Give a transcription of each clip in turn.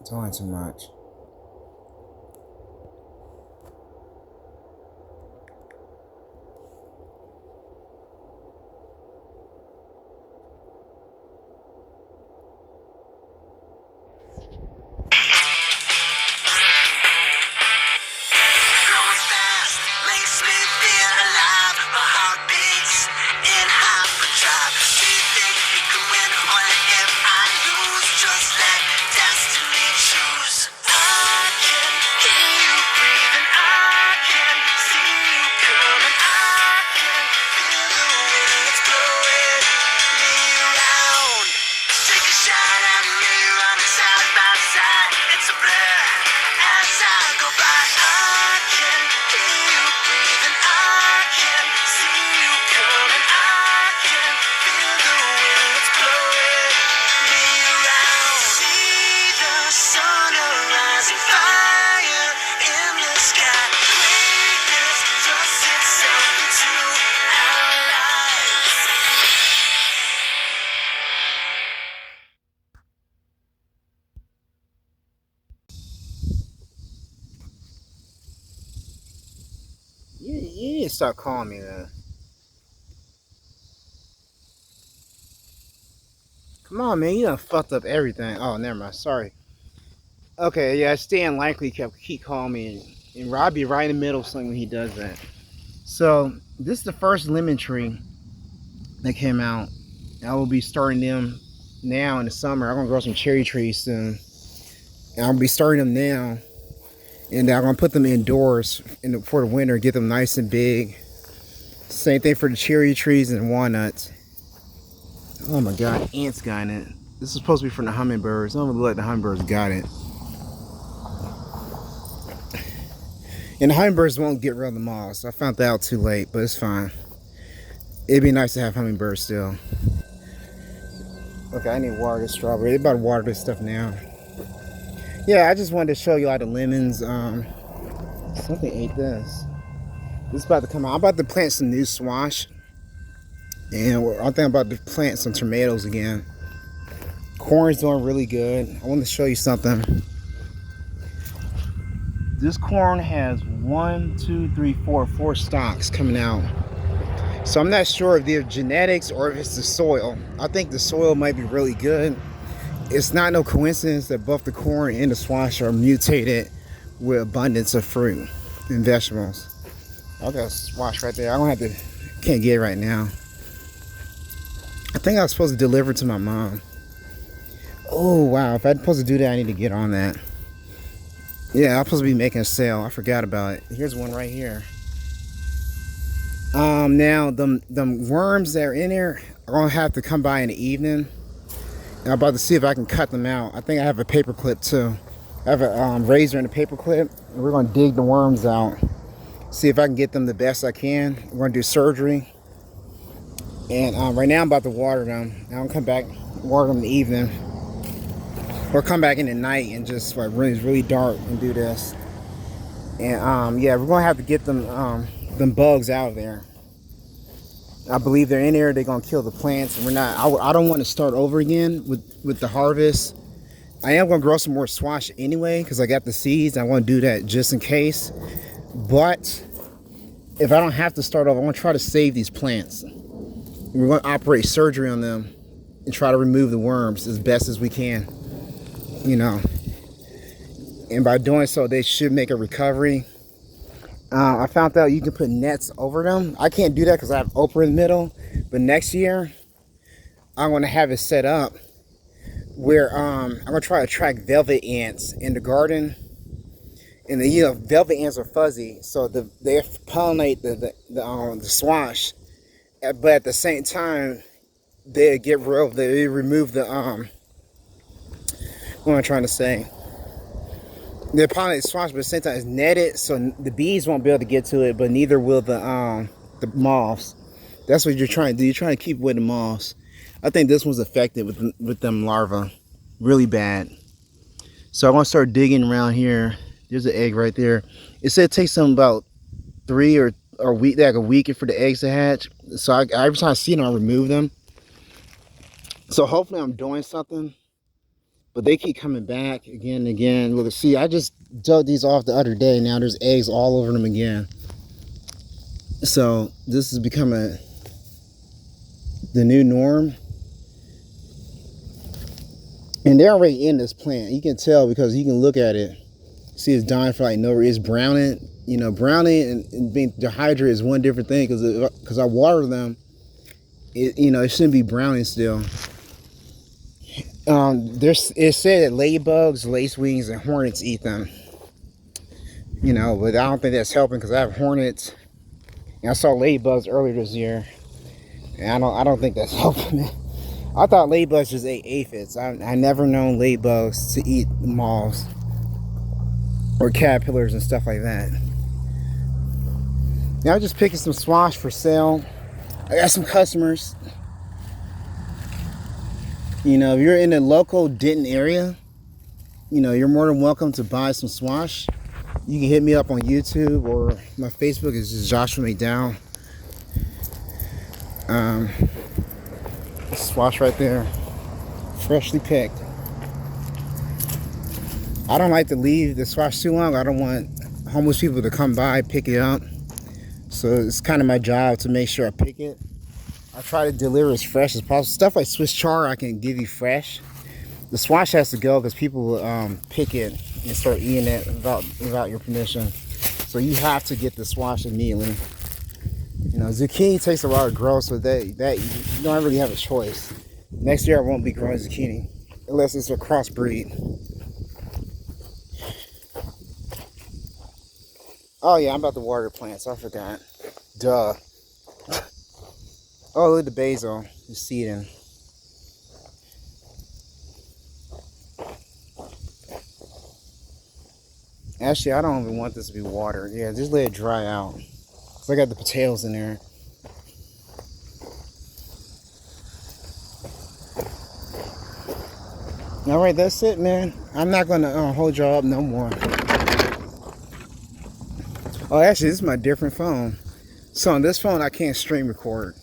Doing too much. You need to stop calling me, man. Come on, man. You done fucked up everything. Oh, never mind. Sorry. Okay, yeah, Stan likely keep calling me, and Rob be right in the middle of something when he does that. So this is the first lemon tree that came out. I will be starting them now in the summer. I'm gonna grow some cherry trees soon, and I'll be starting them now. And I'm gonna put them indoors for the winter, get them nice and big. Same thing for the cherry trees and walnuts. Oh my god, ants got in it. This is supposed to be from the hummingbirds. I don't look like the hummingbirds got it. And the hummingbirds won't get rid of the moths. I found that out too late, but it's fine. It'd be nice to have hummingbirds still. Okay, I need to water this strawberry. They're about to water this stuff now. Yeah, I just wanted to show you all the lemons. Something ate this. This is about to come out. I'm about to plant some new squash. And I think I'm about to plant some tomatoes again. Corn's doing really good. I want to show you something. This corn has 4 stalks coming out. So I'm not sure if they're genetics or if it's the soil. I think the soil might be really good. It's not no coincidence that both the corn and the squash are mutated with abundance of fruit and vegetables. I got a squash right there. I don't have to, can't get it right now. I think I was supposed to deliver to my mom. Oh wow, if I'm supposed to do that, I need to get on that. Yeah, I'm supposed to be making a sale. I forgot about it. Here's one right here. Now them worms that are in there are gonna have to come by in the evening. And I'm about to see if I can cut them out. I think I have a paper clip too. I have a razor and a paper clip. And we're gonna dig the worms out. See if I can get them the best I can. We're gonna do surgery. And right now I'm about to water them. I'll come back, water them in the evening. Or come back in the night and just like when it's really dark and do this. And yeah, we're gonna have to get them bugs out of there. I believe they're in there. They're gonna kill the plants, and we're not. I don't want to start over again with the harvest. I am gonna grow some more squash anyway because I got the seeds. I want to do that just in case. But if I don't have to start over, I want to try to save these plants. We're going to operate surgery on them and try to remove the worms as best as we can. You know, and by doing so, they should make a recovery. I found out you can put nets over them. I can't do that because I have Oprah in the middle. But next year, I'm going to have it set up where I'm going to try to attract velvet ants in the garden. And the velvet ants are fuzzy, so they pollinate the squash. But at the same time, they remove the what am I trying to say? They pollinate the squash, but at the same time it's netted, so the bees won't be able to get to it, but neither will the moths. That's what you're trying to do. You're trying to keep away the moths. I think this one's affected with them larvae, really bad. So I'm gonna start digging around here. There's an egg right there. It said it takes them about 3 or a week, like a week for the eggs to hatch. So every time I see them, I remove them. So hopefully I'm doing something. but they keep coming back again and again. Look, see, I just dug these off the other day. Now there's eggs all over them again. So this is becoming the new norm. And they're already in this plant. You can tell because you can look at it. See, it's dying for like no reason. It's browning. You know, browning and being dehydrated is one different thing because I water them. It shouldn't be browning still. It said that ladybugs, lacewings, and hornets eat them. But I don't think that's helping because I have hornets. And I saw ladybugs earlier this year, and I don't think that's helping me. I thought ladybugs just ate aphids. I never known ladybugs to eat moths or caterpillars and stuff like that. Now I'm just picking some squash for sale. I got some customers. If you're in the local Denton area, you're more than welcome to buy some squash. You can hit me up on YouTube, or my Facebook is just Joshua McDowell. Squash right there, freshly picked. I don't like to leave the squash too long. I don't want homeless people to come by, pick it up. So it's kind of my job to make sure I pick it. I try to deliver as fresh as possible. Stuff like Swiss chard I can give you fresh. The squash has to go because people will pick it and start eating it without your permission. So you have to get the squash immediately. Zucchini takes a while to grow, so that you don't really have a choice. Next year I won't be growing zucchini unless it's a crossbreed. Oh yeah, I'm about to water the plants. I forgot. Duh. Oh, look at the basil. The seeding. Actually, I don't even want this to be watered. Yeah, just let it dry out. So I got the potatoes in there. All right, that's it, man. I'm not gonna hold y'all up no more. Oh, actually, this is my different phone. So on this phone, I can't stream record.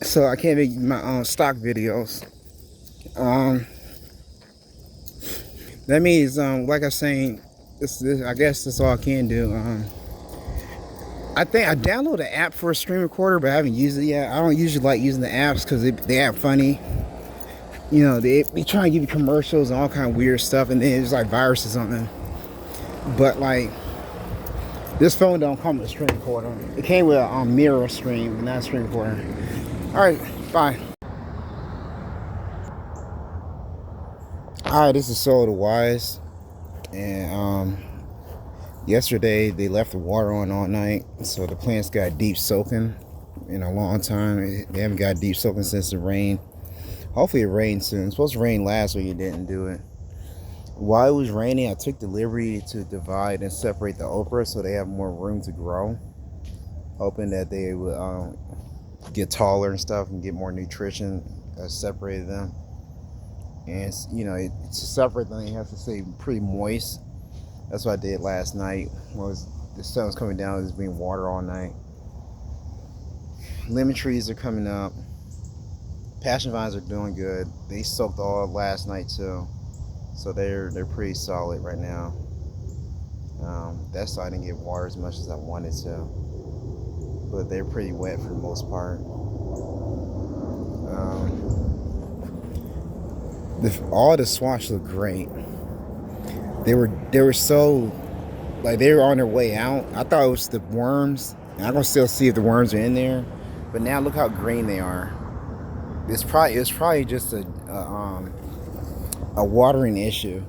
So I can't make my own stock videos. That means, like I was saying, I guess that's all I can do. I think I downloaded an app for a screen recorder, but I haven't used it yet. I don't usually like using the apps because they act funny. They try and give you commercials and all kind of weird stuff, and then there's like viruses on them. But like, this phone don't come with a screen recorder. It came with a mirror screen, but not a screen recorder. All right, bye. All right, this is Soul the Wise, and yesterday they left the water on all night, so the plants got deep soaking in a long time. They haven't got deep soaking since the rain. Hopefully it rains soon. It's supposed to rain last week. It didn't do it. While it was raining, I took the liberty to divide and separate the okra so they have more room to grow, hoping that they would get taller and stuff and get more nutrition. I separated them, and to separate them, you have to stay pretty moist. That's what I did last night. The sun was coming down, it was being watered all night. Lemon trees are coming up. Passion vines are doing good. They soaked all last night too, so they're pretty solid right now. That side didn't get water as much as I wanted to, but they're pretty wet for the most part. All the squash look great. They were so, like, they were on their way out. I thought it was the worms. I'm gonna still see if the worms are in there, but now look how green they are. It's probably just a watering issue,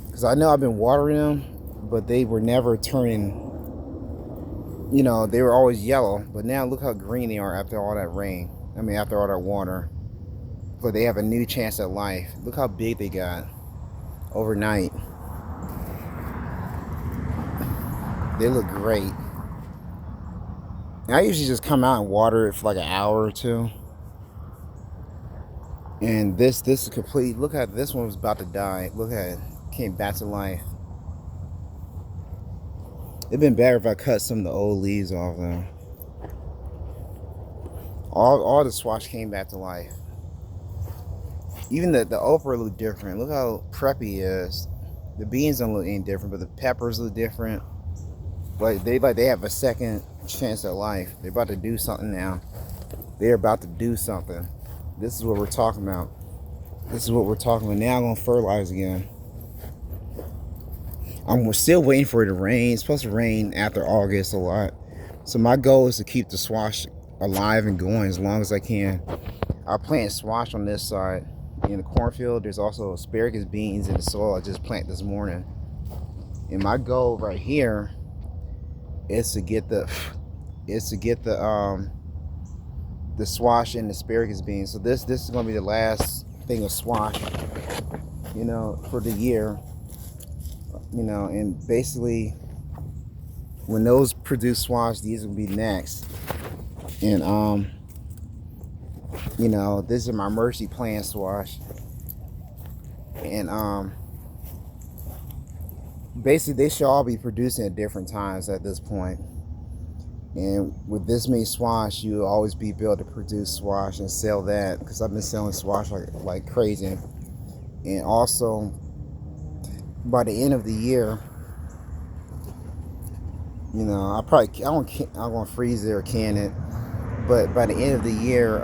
because I know I've been watering them, but they were never turning. They were always yellow, but now look how green they are after all that rain. After all that water. But they have a new chance at life. Look how big they got overnight. They look great. And I usually just come out and water it for like an hour or two. And this is complete. Look at this one was about to die. Look at it. Came back to life. It'd been better if I cut some of the old leaves off though. All the squash came back to life. Even the okra look different. Look how preppy he is. The beans don't look any different, but the peppers look different. Like they have a second chance at life. They're about to do something now. They're about to do something. This is what we're talking about. This is what we're talking about. Now I'm gonna fertilize again. I'm still waiting for it to rain. It's supposed to rain after August a lot. So my goal is to keep the squash alive and going as long as I can. I plant squash on this side. In the cornfield, there's also asparagus beans in the soil I just planted this morning. And my goal right here is to get the squash and asparagus beans. So this is gonna be the last thing of squash, you know, for the year. You know, and basically when those produce squash, these will be next. And you know, this is my Mercy plant squash. And basically they should all be producing at different times at this point. And with this many squash, you'll always be able to produce squash and sell that, because I've been selling squash like crazy. And also by the end of the year, you know, I'm gonna freeze it or can it, but by the end of the year,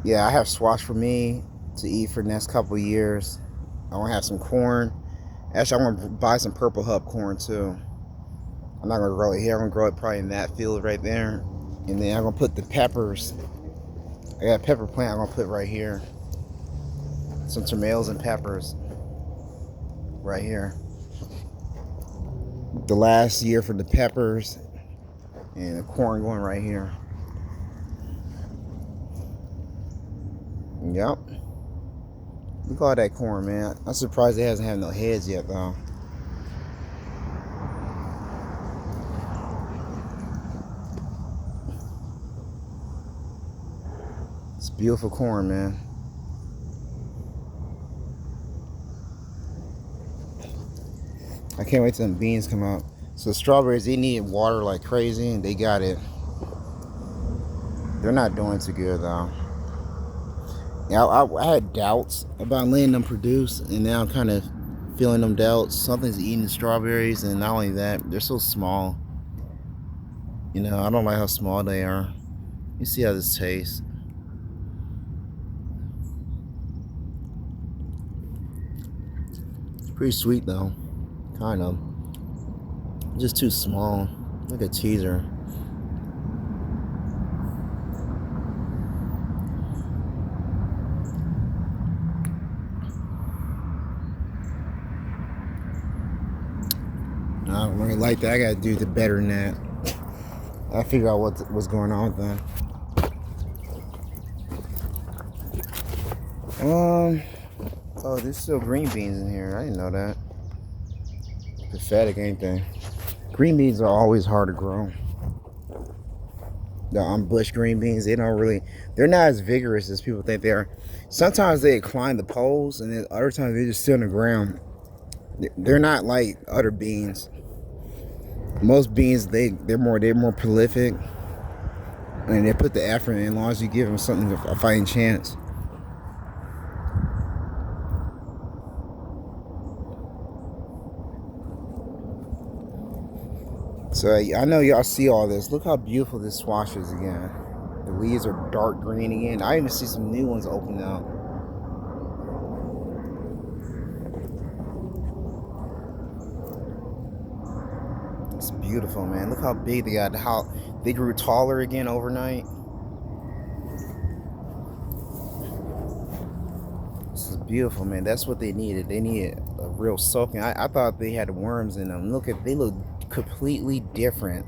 yeah, I have squash for me to eat for the next couple of years. I want to have some corn. Actually, I want to buy some purple hub corn too. I'm not gonna grow it here. I'm gonna grow it probably in that field right there, and then I'm gonna put the peppers. I got a pepper plant I'm gonna put right here. Some tomatoes and peppers right here. The last year for the peppers, and the corn going right here. Yep. Look at all that corn, man. I'm surprised it hasn't had no heads yet, though. It's beautiful corn, man. I can't wait till the beans come out. So strawberries, they need water like crazy, and they got it. They're not doing too good, though. Yeah, I had doubts about letting them produce, and now I'm kind of feeling them doubts. Something's eating the strawberries, and not only that, they're so small. You know, I don't like how small they are. You see how this tastes. It's pretty sweet, though. Kind of. Just too small. Like a teaser. I don't really like that. I gotta do the better than that. I figure out what's going on with them. Oh, there's still green beans in here. I didn't know that. Pathetic, ain't they? Green beans are always hard to grow. The bush green beans, they're not as vigorous as people think they are. Sometimes they climb the poles, and then other times they just sit on the ground. They're not like other beans. Most beans, they're more prolific, and they put the effort in. As long as you give them something, a fighting chance. So I know y'all see all this. Look how beautiful this squash is again. The leaves are dark green again. I even see some new ones open up. It's beautiful, man. Look how big they got. How they grew taller again overnight. This is beautiful, man. That's what they needed. They needed a real soaking. I thought they had worms in them. They look completely different.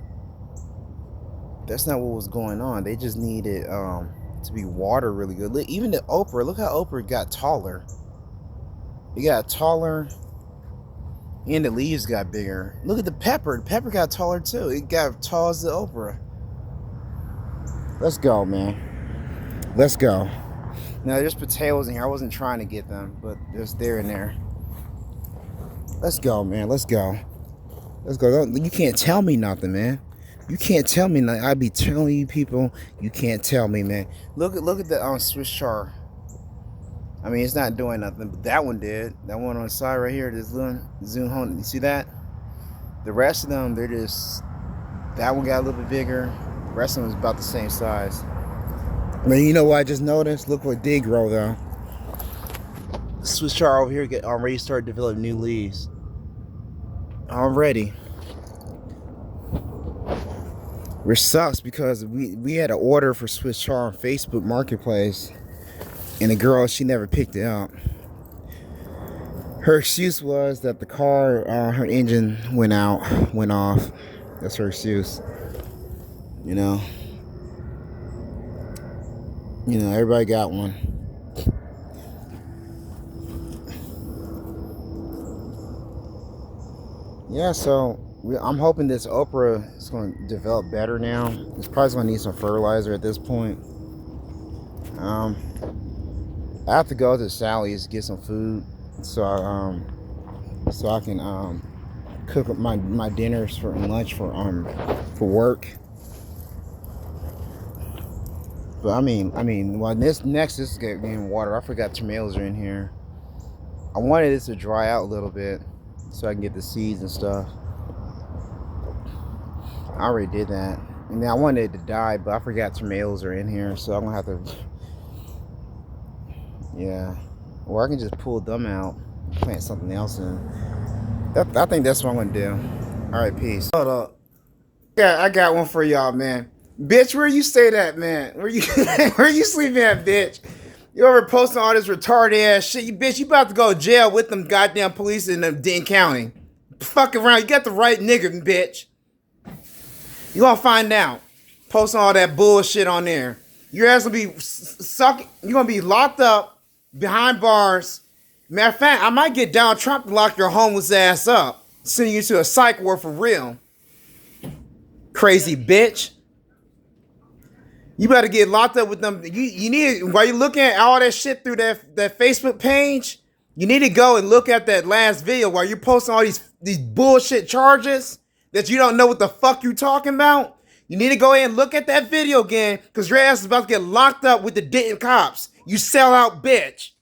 That's not what was going on. They just needed to be water really good. Look, even the okra. Look how okra got taller. It got taller, and the leaves got bigger. Look at the pepper. The pepper got taller too. It got tall as the okra. Let's go, man. Let's go. Now there's potatoes in here. I wasn't trying to get them, but they're in there. Let's go, man. Let's go. Let's go. You can't tell me nothing, man. You can't tell me nothing. I be telling you people, you can't tell me, man. Look at the Swiss char. I mean, it's not doing nothing, but that one did. That one on the side right here, this little zoom home. You see that? The rest of them, they're just, that one got a little bit bigger. The rest of them is about the same size. But you know what I just noticed? Look what did grow though. Swiss char over here get already started developing new leaves. Already. Which sucks because we had an order for Swiss char on Facebook Marketplace, and the girl, she never picked it up. Her excuse was that the car, her engine went off. That's her excuse. You know, everybody got one. Yeah, so I'm hoping this okra is going to develop better now. It's probably going to need some fertilizer at this point. I have to go to Sally's to get some food, so I can cook up my dinners for lunch for work. But I mean, well, this is getting water. I forgot tomatoes are in here. I wanted this to dry out a little bit so I can get the seeds and stuff. I already did that. And then I wanted it to die, but I forgot tomatoes are in here, so I'm gonna have to. Yeah, or I can just pull them out, plant something else in. I think that's what I'm gonna do. All right, peace. Hold up. Yeah, I got one for y'all, man. Bitch, where you stayed at, man? Where you where you sleeping at, bitch? You over posting all this retarded ass shit. You bitch, you about to go to jail with them goddamn police in them Dane County. Fuck around. You got the right nigga, bitch. You gonna find out. Posting all that bullshit on there. Your ass will be sucking. You gonna be locked up behind bars. Matter of fact, I might get Donald Trump to lock your homeless ass up. Send you to a psych ward for real. Crazy bitch. You better get locked up with them. You need, while you're looking at all that shit through that Facebook page, you need to go and look at that last video while you're posting all these bullshit charges that you don't know what the fuck you talking about. You need to go ahead and look at that video again, because your ass is about to get locked up with the Denton cops. You sellout bitch.